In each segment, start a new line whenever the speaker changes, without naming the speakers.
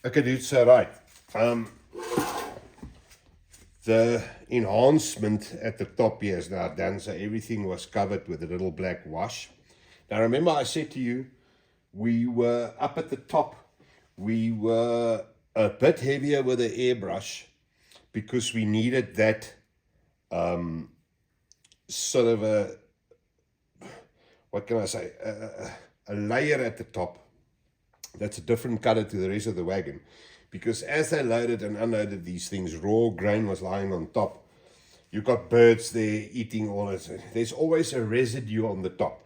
Okay, dude, so right. The enhancement at the top here is now done, so everything was covered with a little black wash. Now remember I said to you, we were up at the top, we were a bit heavier with the airbrush because we needed that sort of a, what can I say, a layer at the top that's a different color to the rest of the wagon. Because as they loaded and unloaded these things, raw grain was lying on top. You've got birds there eating all it. There's always a residue on the top.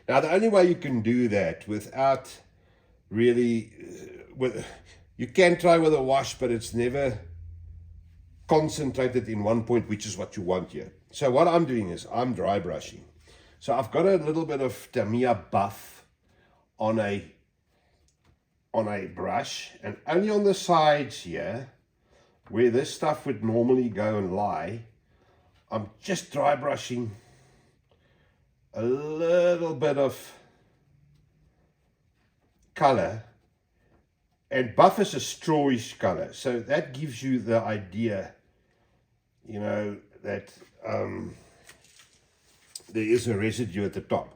Now, the only way you can do that without really, you can try with a wash, but it's never concentrated in one point, which is what you want here. So what I'm doing is I'm dry brushing. So I've got a little bit of Tamiya buff on a brush, and only on the sides here, where this stuff would normally go and lie, I'm just dry brushing a little bit of color. And buff is a strawish color, so that gives you the idea, you know, that there is a residue at the top.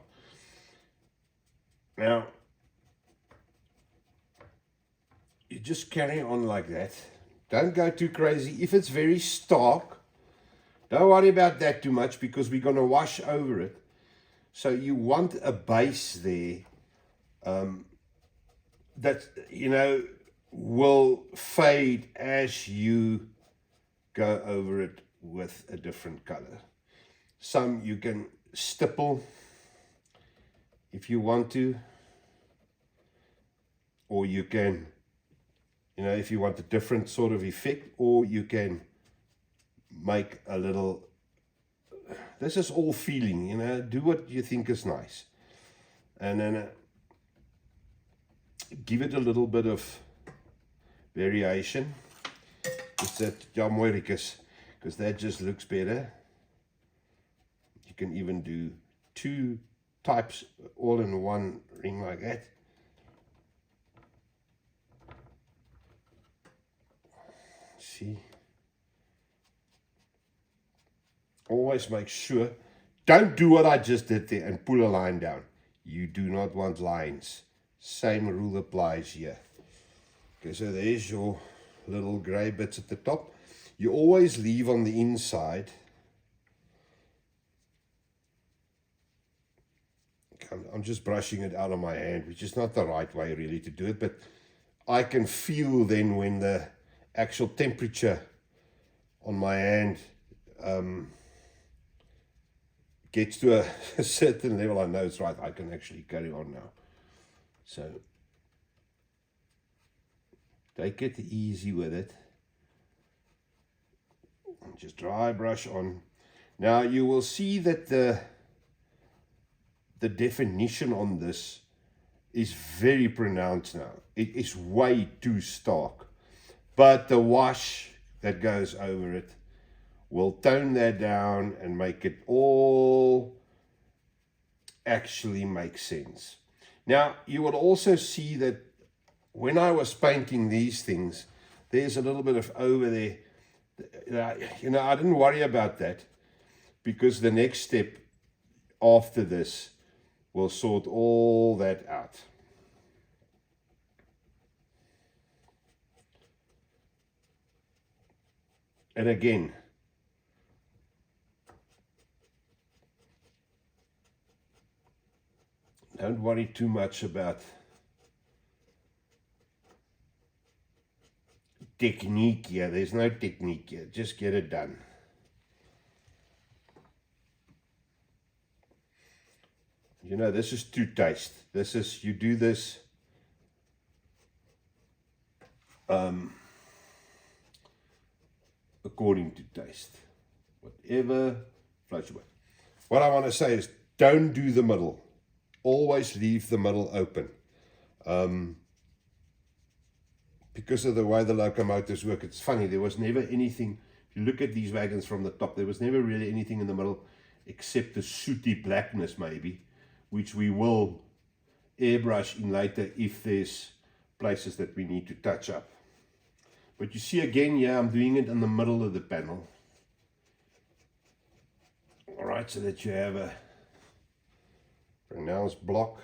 Now, you just carry on like that. Don't go too crazy. If it's very stark, don't worry about that too much because we're going to wash over it. So you want a base there that, you know, will fade as you go over it with a different color. Some you can stipple if you want to, or you can, you know, if you want a different sort of effect, or you can make a little, this is all feeling, you know, do what you think is nice. And then give it a little bit of variation. It's that jamorikus, because that just looks better. You can even do two types all in one ring like that. See, always make sure, don't do what I just did there and pull a line down. You do not want lines. Same rule applies here. Okay, so there's your little gray bits at the top. You always leave on the inside. I'm just brushing it out of my hand, which is not the right way really to do it, but I can feel then when the actual temperature on my hand gets to a certain level, I know it's right. I can actually carry on now. So take it easy with it. Just dry brush on. Now you will see that the definition on this is very pronounced now. It is way too stark. But the wash that goes over it will tone that down and make it all actually make sense. Now, you will also see that when I was painting these things, there's a little bit of over there. You know, I didn't worry about that because the next step after this will sort all that out. And again, don't worry too much about technique here. There's no technique here. Just get it done. You know, this is to taste. This is, you do this according to taste. Whatever floats your boat. What I want to say is don't do the middle. Always leave the middle open. Because of the way the locomotives work, it's funny, there was never anything, if you look at these wagons from the top, there was never really anything in the middle except the sooty blackness maybe, which we will airbrush in later if there's places that we need to touch up. But you see again, yeah, I'm doing it in the middle of the panel. All right, so that you have a pronounced block.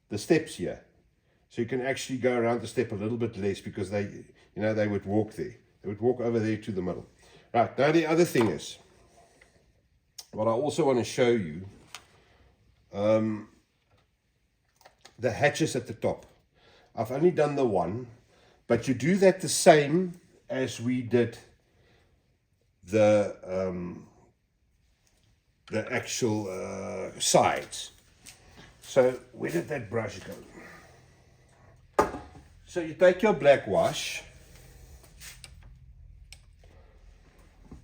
The steps here. So you can actually go around the step a little bit less because they, you know, they would walk there. They would walk over there to the middle. Right, now the other thing is, what I also want to show you, the hatches at the top. I've only done the one, but you do that the same as we did the actual sides. So where did that brush go? So you take your black wash,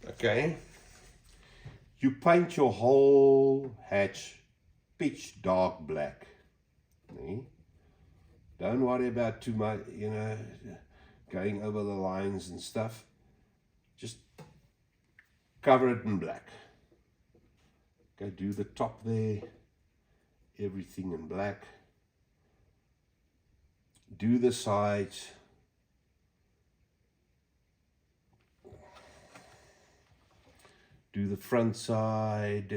okay, you paint your whole hatch pitch dark black. Okay? Don't worry about too much, you know, going over the lines and stuff. Just cover it in black. Okay, do the top there, everything in black. Do the sides. Do the front side.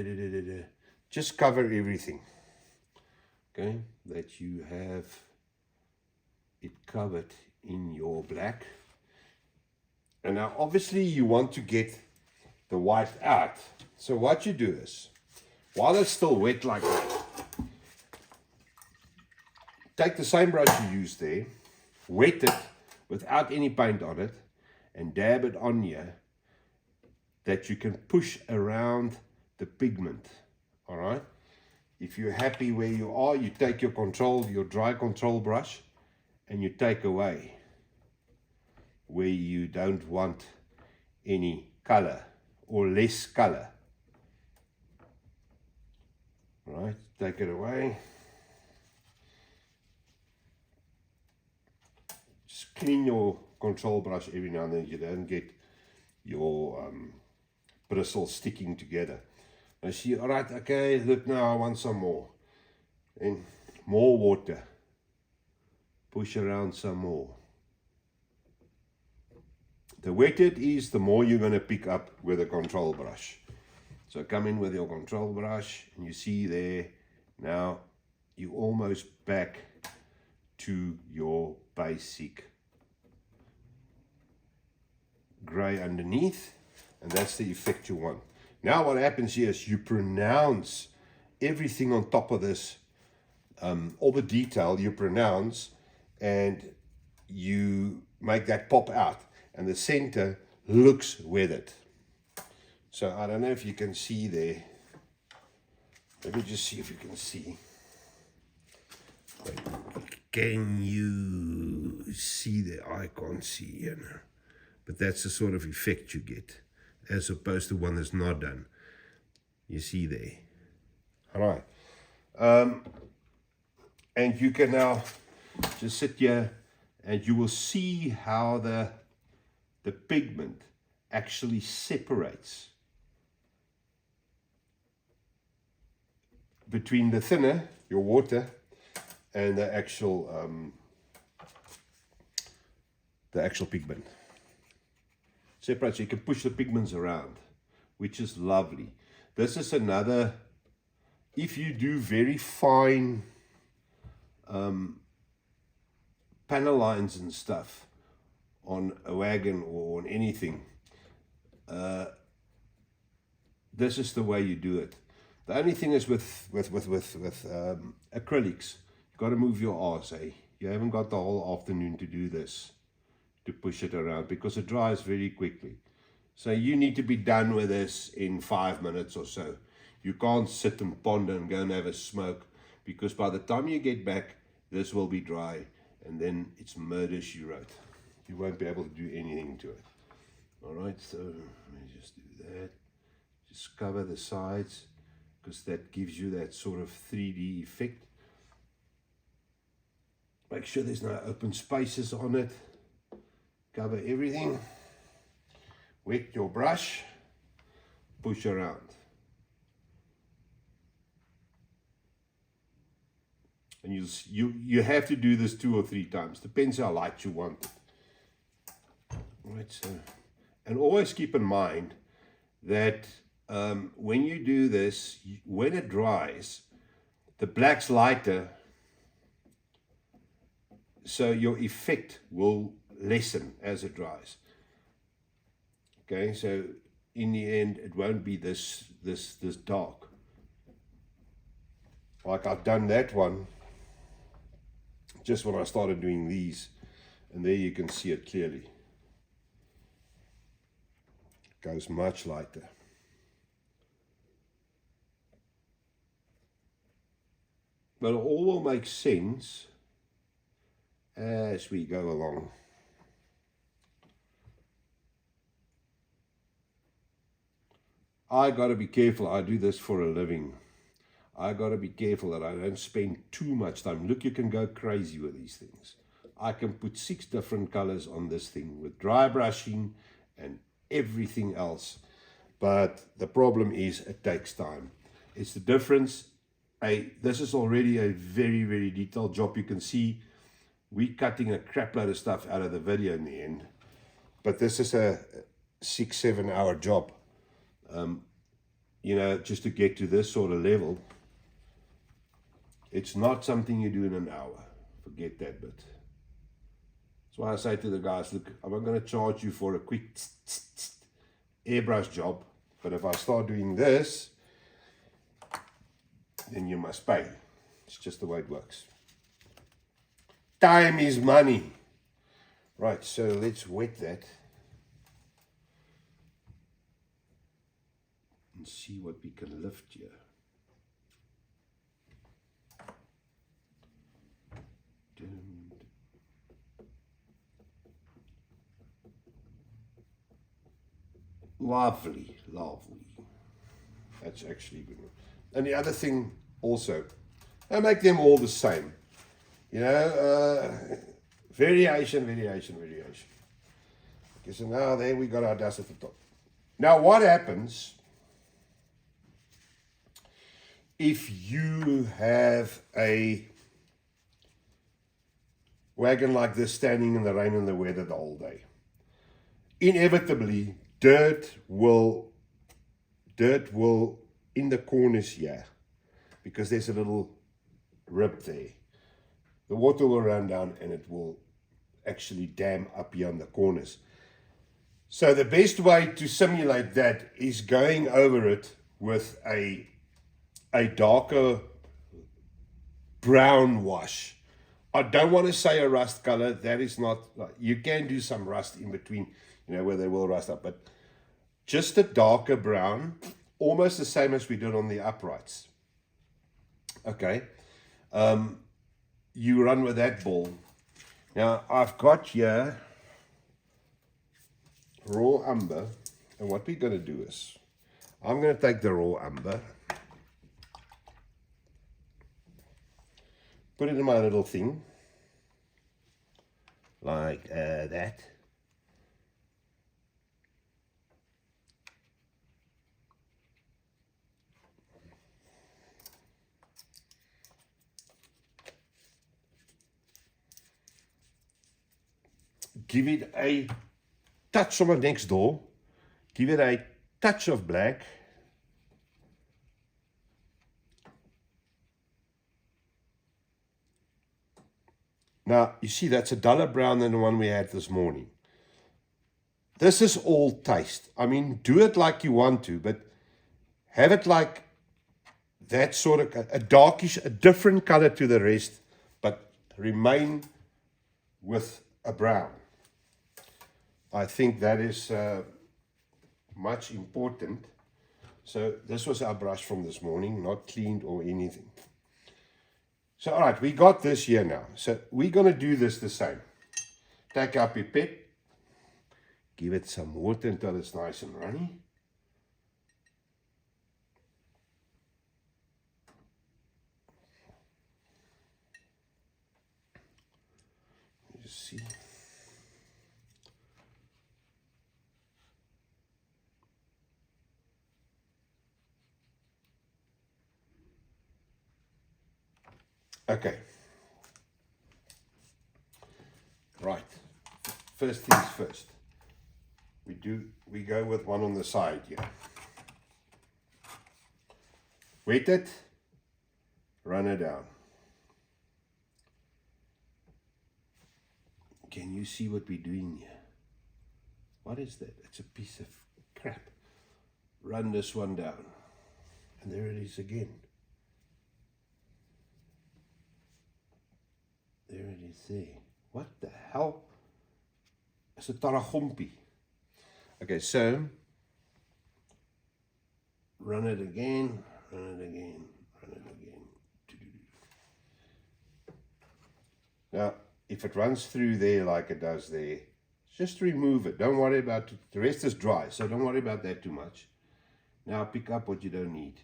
Just cover everything. Okay, that you have it covered in your black. And now obviously you want to get the white out. So what you do is, while it's still wet like that, take the same brush you used there, wet it without any paint on it, and dab it on here that you can push around the pigment. All right. If you're happy where you are, you take your dry control brush, and you take away where you don't want any color or less color. All right, take it away. Just clean your control brush every now and then. You don't get your bristles sticking together. I see, all right, okay, look now, I want some more. And more water. Push around some more. The wetter it is, the more you're going to pick up with a control brush. So come in with your control brush, and you see there, now you're almost back to your basic gray underneath, and that's the effect you want. Now what happens here is you pronounce everything on top of this, all the detail you pronounce, and you make that pop out, and the center looks weathered. So I don't know if you can see there. Let me just see if you can see. Wait, can you see there? I can't see, you know. But that's the sort of effect you get, as opposed to one that's not done. You see there. All right. And you can now just sit here, and you will see how the pigment actually separates between the thinner, your water, and the actual pigment. Separates, so you can push the pigments around, which is lovely. This is another, if you do very fine panel lines and stuff on a wagon or on anything, this is the way you do it. The only thing is with acrylics, you've got to move your arse, eh? You haven't got the whole afternoon to do this, to push it around, because it dries very quickly. So you need to be done with this in 5 minutes or so. You can't sit and ponder and go and have a smoke, because by the time you get back, this will be dry, and then it's murder she wrote. You won't be able to do anything to it. All right, so let me just do that. Just cover the sides, because that gives you that sort of 3D effect. Make sure there's no open spaces on it. Cover everything. Wet your brush. Push around. And you have to do this 2 or 3 times. Depends how light you want it. Right, so, and always keep in mind that when you do this, when it dries, the black's lighter, so your effect will lessen as it dries. Okay, so in the end, it won't be this dark. Like I've done that one just when I started doing these, and there you can see it clearly. It goes much lighter. But it all will make sense as we go along. I got to be careful. I do this for a living. I got to be careful that I don't spend too much time. Look, you can go crazy with these things. I can put 6 different colors on this thing with dry brushing and everything else. But the problem is it takes time. It's the difference. This is already a very, very detailed job. You can see we're cutting a crap load of stuff out of the video in the end. But this is a 6-7 hour job. You know, just to get to this sort of level. It's not something you do in an hour. Forget that bit. That's why I say to the guys, look, I'm not going to charge you for a quick airbrush job. But if I start doing this, then you must pay. It's just the way it works. Time is money. Right, so let's wet that. And see what we can lift here. Lovely, lovely. That's actually good. And the other thing also, I make them all the same. You know, variation. Okay, so now there we got our dust at the top. Now what happens if you have a wagon like this standing in the rain and the weather the whole day? Inevitably, dirt will in the corners here, because there's a little rib there. The water will run down and it will actually dam up here on the corners. So the best way to simulate that is going over it with a darker brown wash. I don't want to say a rust color. That is not, you can do some rust in between, you know, where they will rust up, but just a darker brown, almost the same as we did on the uprights. Okay. You run with that ball. Now I've got here raw umber, and what we're going to do is I'm going to take the raw umber, put it in my little thing like that. Give it a touch on my next door. Give it a touch of black. Now, you see, that's a duller brown than the one we had this morning. This is all taste. I mean, do it like you want to, but have it like that sort of, a darkish, a different color to the rest, but remain with a brown. I think that is much important. So this was our brush from this morning, not cleaned or anything. So all right, we got this here now. So we're going to do this the same. Take our pipette, give it some water until it's nice and runny. You see. Okay, Right, first things first. We go with one on the side here. Wet it, run it down. Can you see what we're doing here? What is that? It's a piece of crap. Run this one down. And there it is again. There it is there. What the hell? It's a taragompie. Okay, so run it again, run it again, run it again. Now, if it runs through there like it does there, just remove it. Don't worry about it. The rest is dry, so don't worry about that too much. Now pick up what you don't need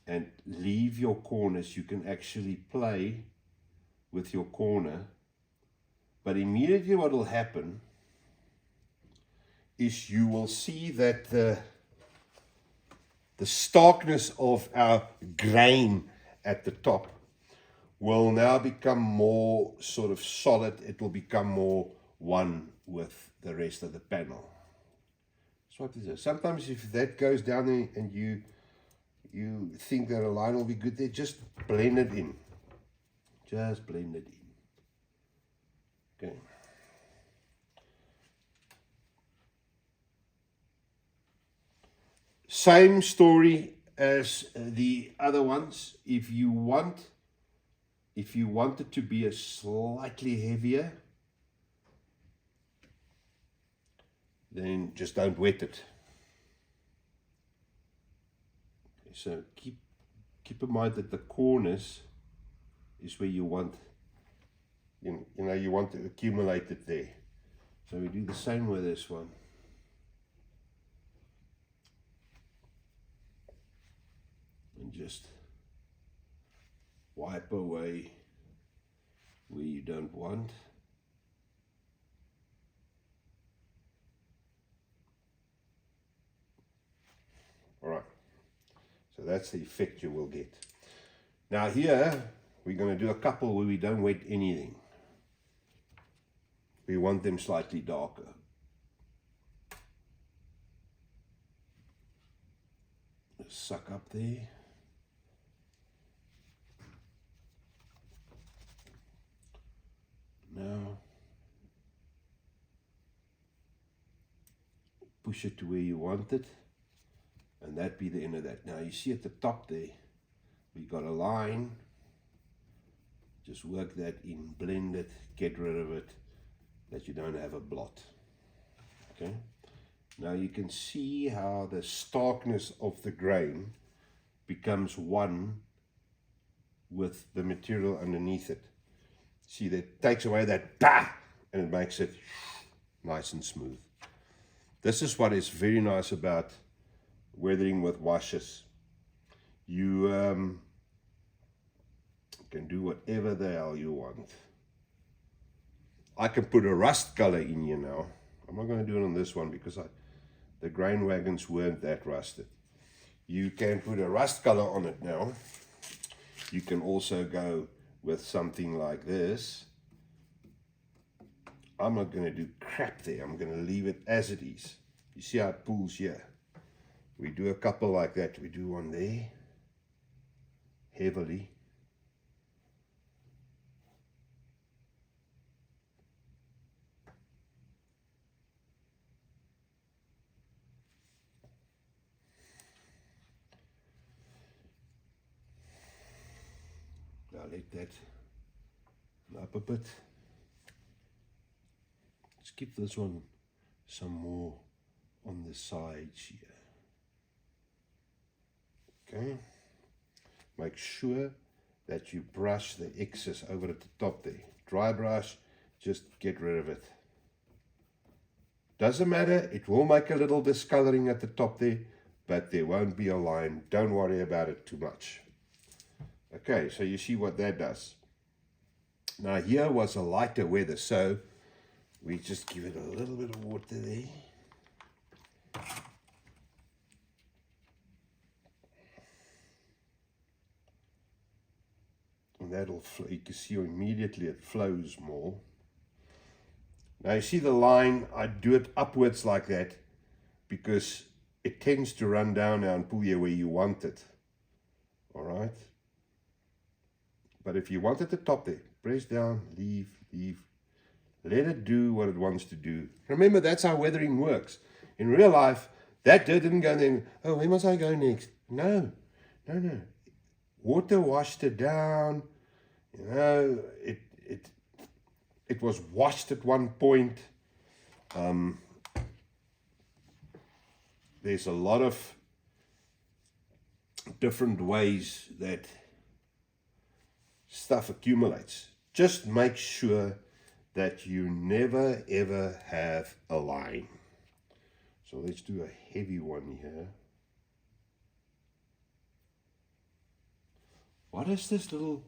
and leave your corners. You can actually play with your corner, but immediately what will happen is you will see that the starkness of our grain at the top will now become more sort of solid. It will become more one with the rest of the panel. That's what it is. Sometimes if that goes down there and you think that a line will be good there, just blend it in. Just blend it in. Okay. Same story as the other ones. If you want it to be a slightly heavier, then just don't wet it. Okay, so keep in mind that the corners is where you want, you know, you want to accumulate it there. So we do the same with this one. And just wipe away where you don't want. All right, so that's the effect you will get. Now here, we're going to do a couple where we don't wet anything. We want them slightly darker. Just suck up there. Now, push it to where you want it, and that be the end of that. Now you see at the top there, we got a line. Just work that in, blend it, get rid of it, that you don't have a blot. Okay. Now you can see how the starkness of the grain becomes one with the material underneath it. See, that takes away that bah, and it makes it nice and smooth. This is what is very nice about weathering with washes. You can do whatever the hell you want. I can put a rust color in here now. I'm not going to do it on this one because the grain wagons weren't that rusted. You can put a rust color on it now. You can also go with something like this. I'm not going to do crap there. I'm going to leave it as it is. You see how it pulls here? We do a couple like that. We do one there, heavily. Now let that up a bit. Let's give this one some more on the sides here. Okay. Make sure that you brush the excess over at the top there. Dry brush, just get rid of it. Doesn't matter, it will make a little discoloring at the top there, but there won't be a line. Don't worry about it too much. Okay, so you see what that does. Now here was a lighter weather, so we just give it a little bit of water there. And that'll, you can see immediately it flows more. Now you see the line, I do it upwards like that because it tends to run down now and pull you where you want it. All right. But if you want at the top there, press down, leave, let it do what it wants to do. Remember, that's how weathering works. In real life, that dirt didn't go there. Oh, where must I go next? No. Water washed it down. You know, it was washed at one point. There's a lot of different ways that stuff accumulates. Just make sure that you never ever have a line. So let's do a heavy one here. What is this little...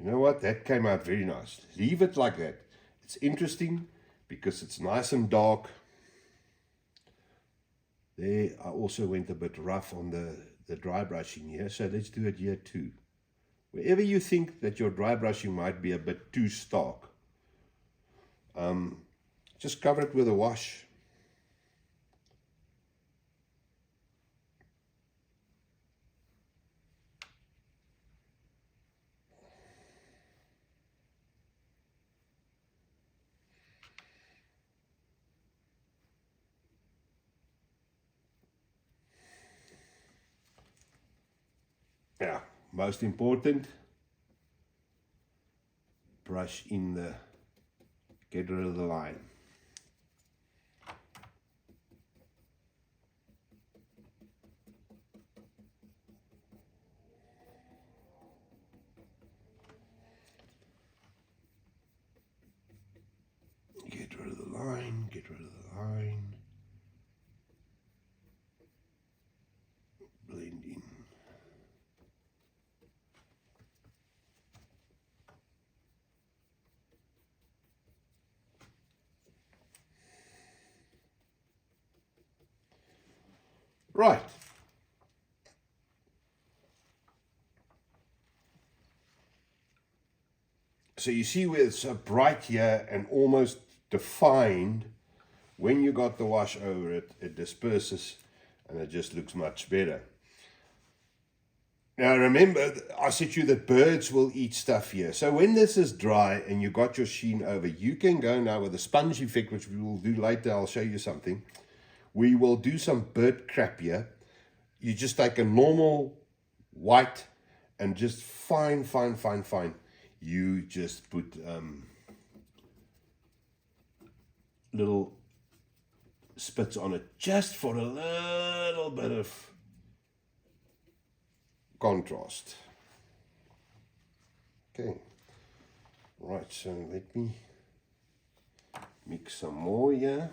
You know what? That came out very nice. Leave it like that. It's interesting because it's nice and dark. There, I also went a bit rough on the dry brushing here, so let's do it here too. Wherever you think that your dry brushing might be a bit too stark, just cover it with a wash. Yeah, most important, brush in the, get rid of the line. Get rid of the line, get rid of the line. Blend in. Right. So you see where it's so bright here and almost defined. When you got the wash over it, it disperses and it just looks much better. Now remember, I said to you that birds will eat stuff here. So when this is dry and you got your sheen over, you can go now with a sponge effect, which we will do later. I'll show you something. We will do some bird crap here. You just take a normal white and just fine. You just put little spits on it just for a little bit of contrast. Okay, right, so let me mix some more here.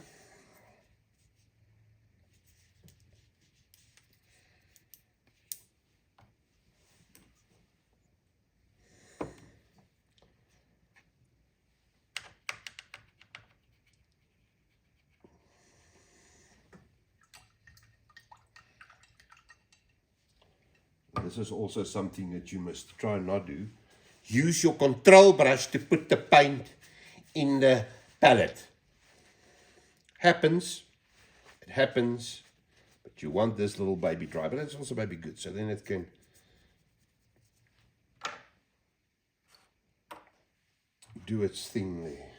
This is also something that you must try and not do. Use your control brush to put the paint in the palette. Happens, it happens, but you want this little baby dry, but it's also baby good, so then it can do its thing there.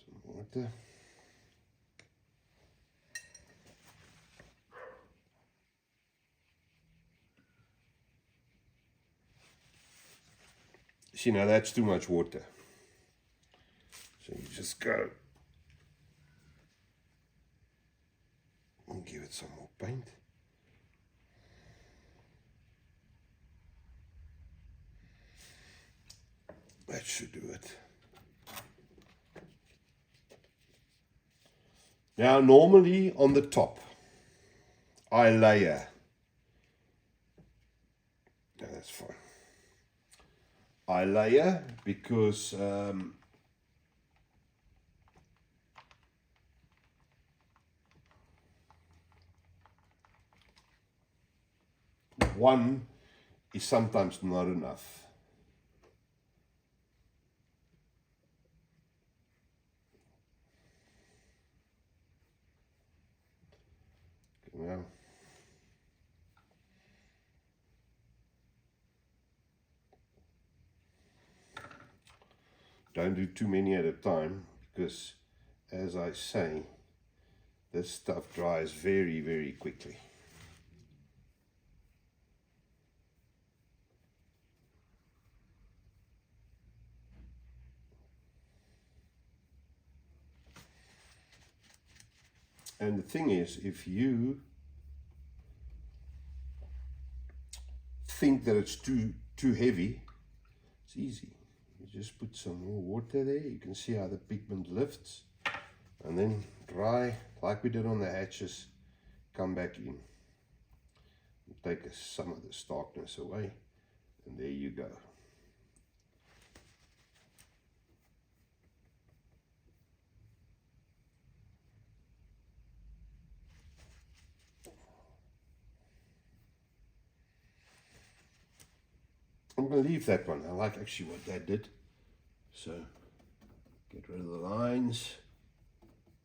Some water. See, now that's too much water. So you just go and give it some more paint. That should do it. Now, normally on the top, I layer. No, that's fine. I layer because one is sometimes not enough. Now, don't do too many at a time because, as I say, this stuff dries very, very quickly. And the thing is, if you think that it's too heavy, it's easy. You just put some more water there. You can see how the pigment lifts, and then dry like we did on the hatches. Come back in and take some of the starkness away, and there you go. I'm going to leave that one. I like actually what that did. So get rid of the lines.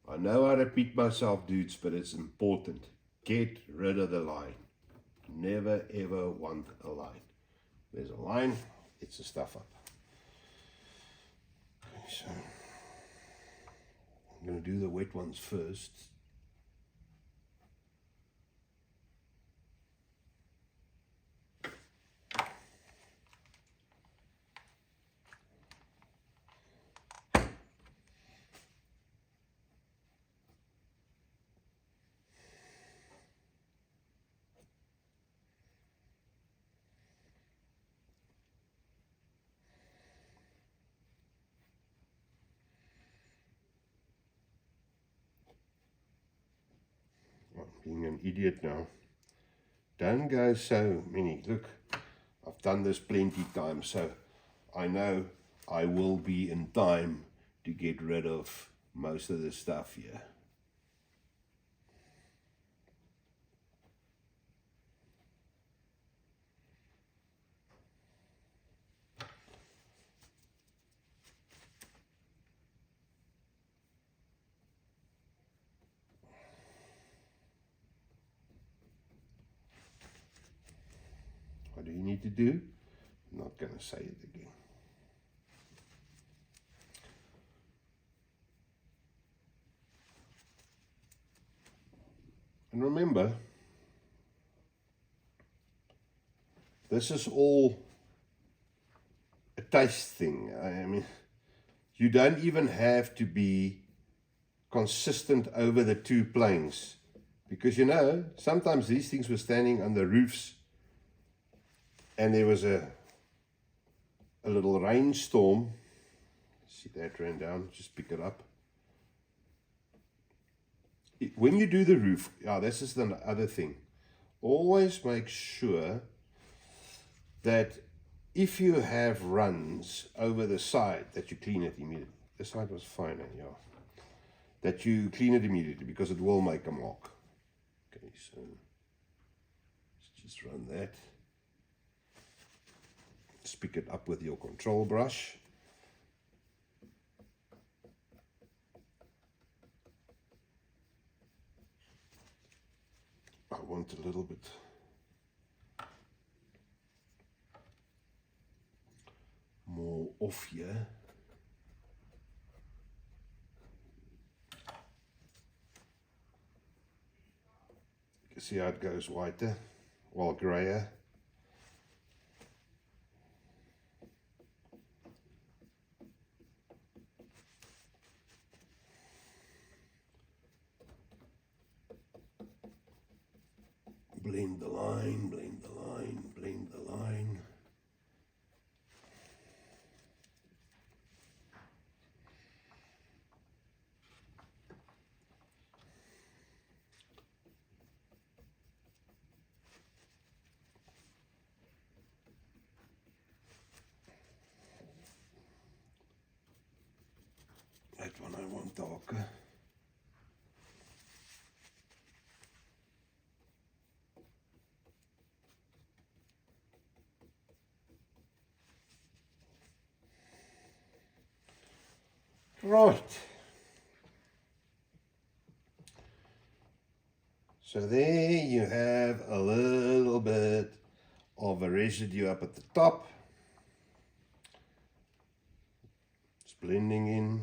I know I repeat myself, dudes, but it's important. Get rid of the line. Never ever want a line. There's a line, it's a stuff up. Okay, so I'm going to do the wet ones first. I'm being an idiot now. Don't go so many. Look, I've done this plenty times, so I know I will be in time to get rid of most of the stuff here. What do you need to do? I'm not going to say it again. And remember, this is all a taste thing. I mean, you don't even have to be consistent over the two planes. Because you know, sometimes these things were standing on the roofs and there was a little rainstorm. See that ran down, just pick it up. When you do the roof, this is the other thing. Always make sure that if you have runs over the side, that you clean it immediately. This side was fine, yeah. That you clean it immediately because it will make a mark. Okay, so let's just run that. Just pick it up with your control brush. I want a little bit more off here. You can see how it goes whiter, well grayer. Blend the line, blend the line, blend the line. darker. Right. So there you have a little bit of a residue up at the top. It's blending in.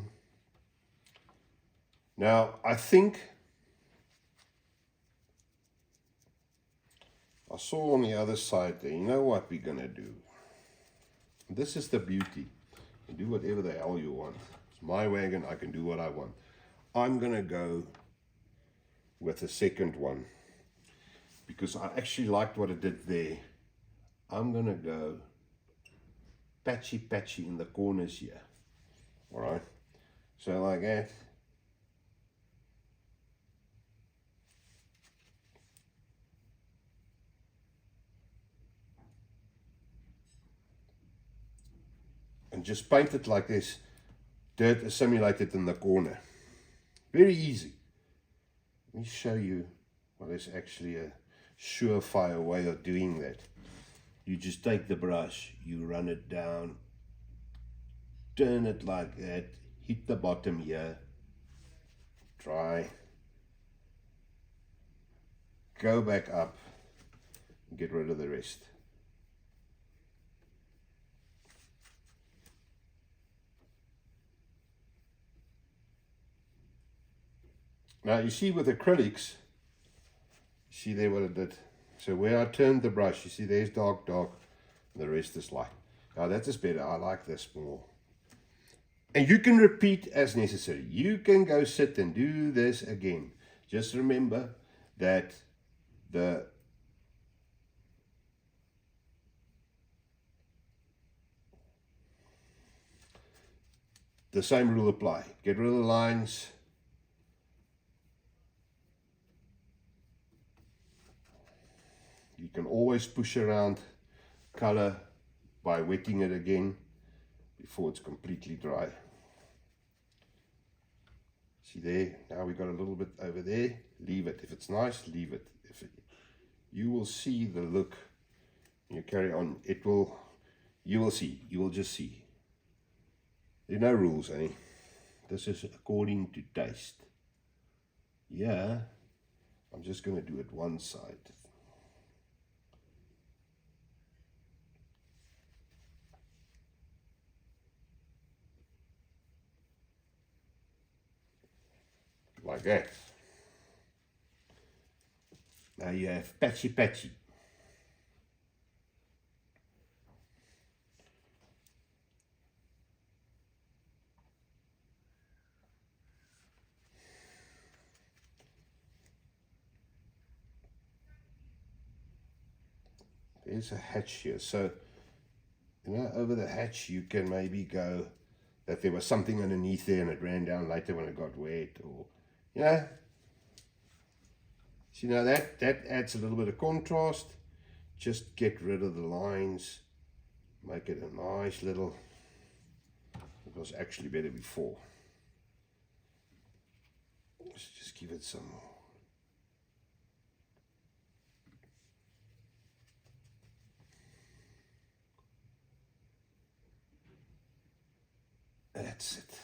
Now I think I saw on the other side there, you know what we're gonna do? This is the beauty. You do whatever the hell you want. It's my wagon, I can do what I want. I'm gonna go with the second one because I actually liked what it did there. I'm gonna go patchy in the corners here. All right, so like that. And just paint it like this. Dirt assimilated in the corner. Very easy. Let me show you what is actually a surefire way of doing that. You just take the brush, you run it down, turn it like that, hit the bottom here, dry, go back up, and get rid of the rest. Now you see with acrylics, see there what it did. So where I turned the brush, you see there's dark, and the rest is light. Now that is better, I like this more. And you can repeat as necessary. You can go sit and do this again. Just remember that the same rule apply. Get rid of the lines. You can always push around color by wetting it again before it's completely dry. See there, now we got a little bit over there. Leave it. If it's nice, leave it. You will see the look. You carry on. You will see. You will just see. There are no rules, eh? This is according to taste. Yeah, I'm just going to do it one side. Like that. Now you have patchy. There's a hatch here, so you know, over the hatch you can maybe go that there was something underneath there and it ran down later when it got wet, or you know. See, now that adds a little bit of contrast. Just get rid of the lines, make it a nice little, it was actually better before. Let's just give it some more. That's it.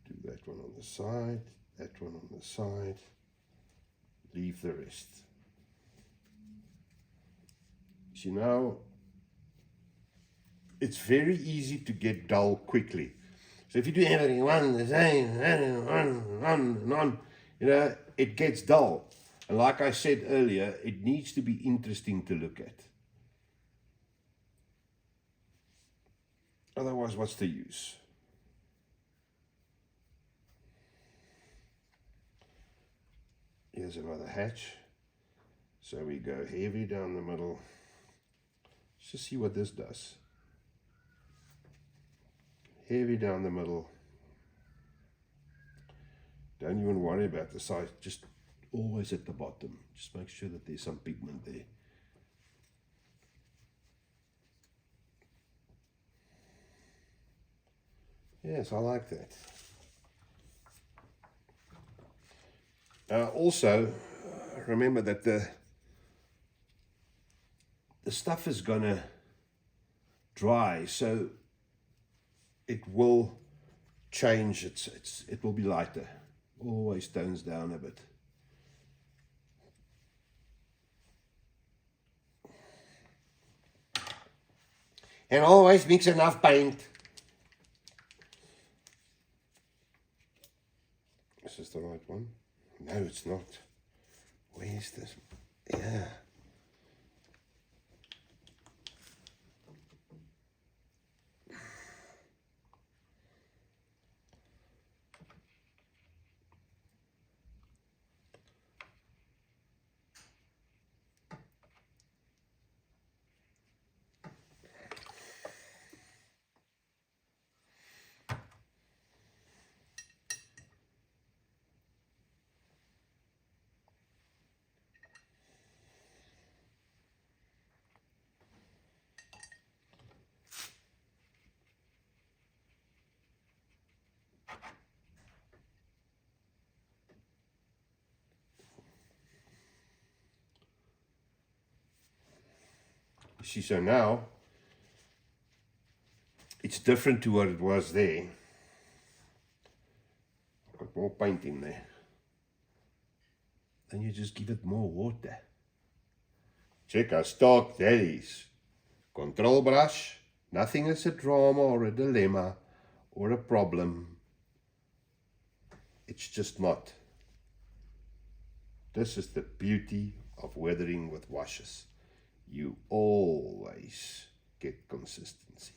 Do that one on the side, that one on the side. Leave the rest. See, now it's very easy to get dull quickly. So if you do everything one the same, on, you know, it gets dull. And like I said earlier, it needs to be interesting to look at. Otherwise, what's the use? Here's another hatch. So we go heavy down the middle. Let's just see what this does. Heavy down the middle. Don't even worry about the size. Just always at the bottom. Just make sure that there's some pigment there. Yes, I like that. Also, remember that the stuff is gonna dry, so it will change. It will be lighter. Always tones down a bit. And always mix enough paint. Is this the right one? No, it's not. Where's this? Yeah. You see, so now it's different to what it was there. I've got more paint in there. Then you just give it more water. Check how stark that is. Control brush. Nothing is a drama or a dilemma or a problem. It's just not. This is the beauty of weathering with washes. You always get consistency.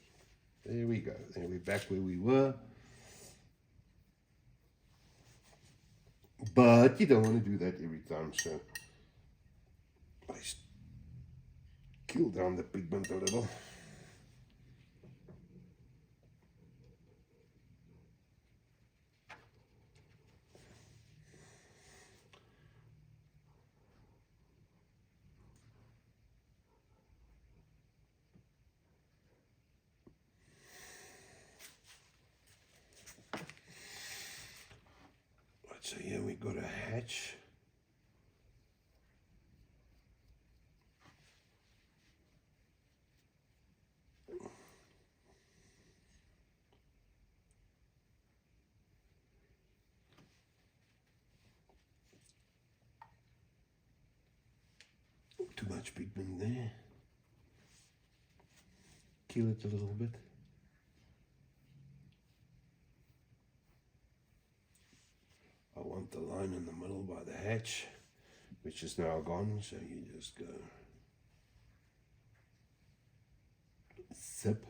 There we go. Then we're back where we were. But you don't want to do that every time, so I kill down the pigment a little. So here we got a hatch. Too much pigment there. Kill it a little bit. I want the line in the middle by the hatch, which is now gone, so you just go zip,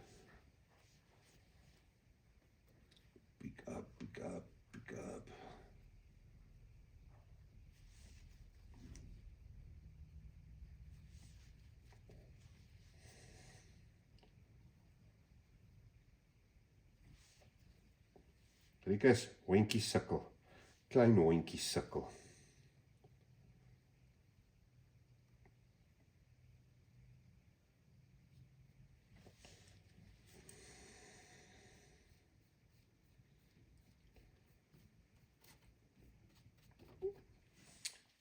pick up, pick up, pick up. Rikus, hondjie sukkel. Klein hondjie sukkel.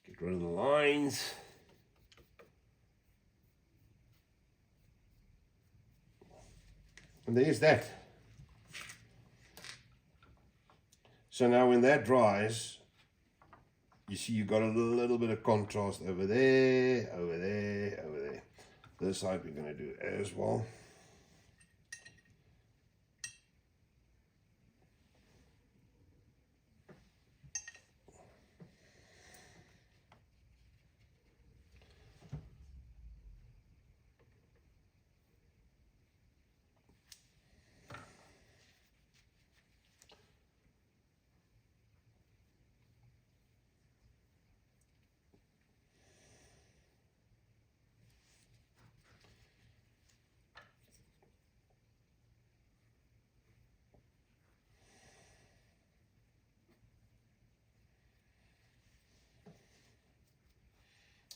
Get rid of the lines. And there's that. So now when that dries, you see you got a little bit of contrast over there, over there, over there. This side we're going to do as well.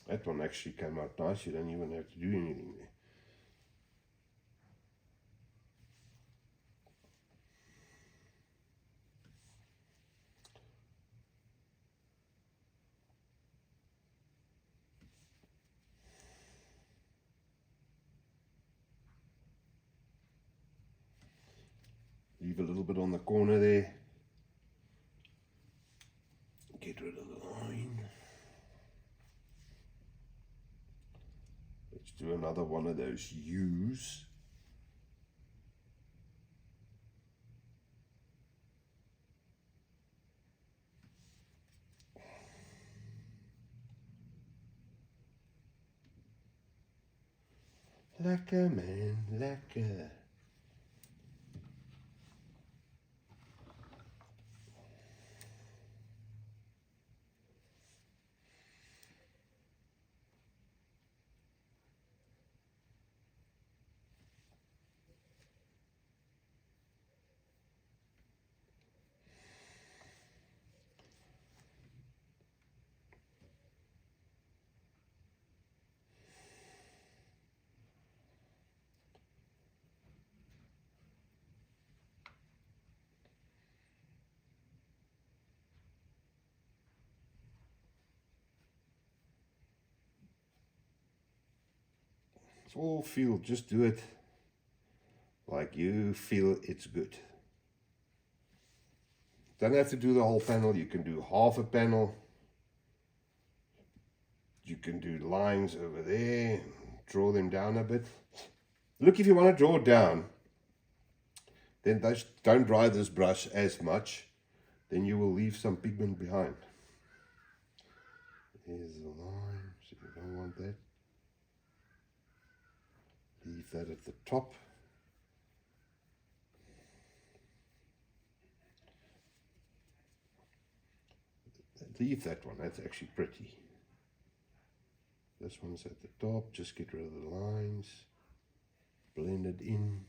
That one actually came out nice. You don't even have to do anything there. Leave a little bit on the corner there. Get rid of the line. Let's do another one of those U's. Lekker man, lekker. It's all feel, just do it like you feel it's good. Don't have to do the whole panel. You can do half a panel. You can do lines over there, draw them down a bit. Look, if you want to draw down, then don't dry this brush as much, then you will leave some pigment behind. There's the line, so you don't want that. Leave that at the top. Leave that one, that's actually pretty. This one's at the top, just get rid of the lines. Blend it in.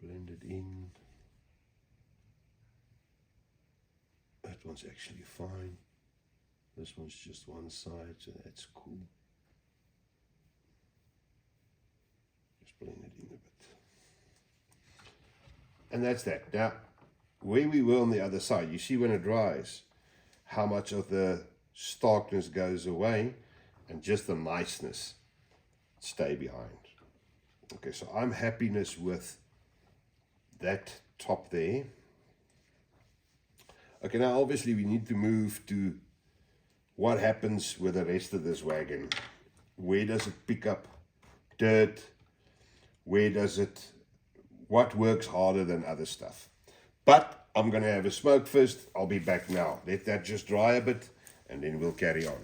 Blend it in. That one's actually fine. This one's just one side, so that's cool. Blend it in a bit. And that's that. Now, where we were on the other side, you see when it dries, how much of the starkness goes away and just the niceness stay behind. Okay, so I'm happiness with that top there. Okay, now obviously we need to move to what happens with the rest of this wagon. Where does it pick up dirt? Where does it, what works harder than other stuff? But I'm going to have a smoke first. I'll be back now. Let that just dry a bit and then we'll carry on.